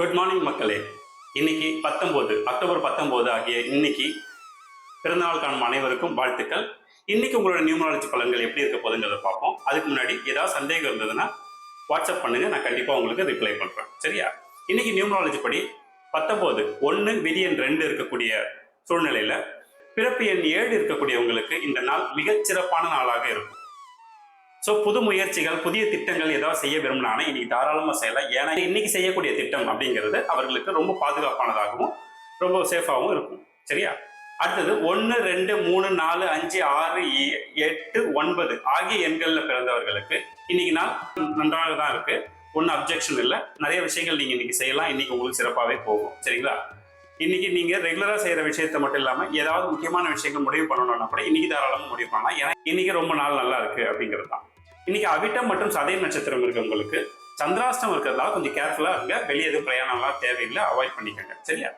Good morning மக்களே. இன்னைக்கு 19 October 19 ஆகிய இன்னைக்கு பிறந்தநாள் காணும் அனைவருக்கும் வாழ்த்துக்கள். இன்னைக்கு உங்களோட நியூமராலஜி பலன்கள் எப்படி இருக்க போகுதுங்கிறத பார்ப்போம். அதுக்கு முன்னாடி ஏதாவது சந்தேகம் இருந்ததுன்னா வாட்ஸ்அப் பண்ணுங்க, நான் கண்டிப்பா உங்களுக்கு ரிப்ளை பண்றேன். சரியா? இன்னைக்கு நியூமராலஜி படி 19 1 விதி எண் 2 இருக்கக்கூடிய சூழ்நிலையில பிறப்பு எண் 7 இருக்கக்கூடியவங்களுக்கு இந்த நாள் மிகச்சிறப்பான நாளாக இருக்கும். ஸோ புது முயற்சிகள், புதிய திட்டங்கள் ஏதாவது செய்ய விரும்பினாலும் இன்னைக்கு தாராளமாக செய்யலாம். ஏன்னா இன்னைக்கு செய்யக்கூடிய திட்டம் அப்படிங்கிறது அவர்களுக்கு ரொம்ப பாதுகாப்பானதாகவும் ரொம்ப சேஃபாகவும் இருக்கும். சரியா? அடுத்தது 1 2 3 4 5 6 8 9 ஆகிய எண்களில் பிறந்தவர்களுக்கு இன்னைக்கு நாள் நன்றாக தான் இருக்கு. ஒன்றும் அப்ஜெக்ஷன் இல்லை. நிறைய விஷயங்கள் நீங்க இன்னைக்கு செய்யலாம். இன்னைக்கு உங்களுக்கு சிறப்பாகவே போகும். சரிங்களா? இன்னைக்கு நீங்க ரெகுலரா செய்யற விஷயத்த மட்டும் இல்லாம ஏதாவது முக்கியமான விஷயங்கள் முடிவு பண்ணணும்னா கூட இன்னைக்கு தாராளமாக முடிவு பண்ணலாம். ஏன்னா இன்னைக்கு ரொம்ப நாள் நல்லா இருக்கு அப்படிங்கிறது தான். இன்னைக்கு அவிட்டம் மற்றும் சதயம் நட்சத்திரம் இருக்கவங்களுக்கு சந்திராஷ்டம் இருக்கிறதால கொஞ்சம் கேர்ஃபுல்லா இருங்க. வெளியே எதுவும் பிரயாணம்லாம் தேவையில்லை, அவாய்ட் பண்ணிக்கோங்க. சரியா?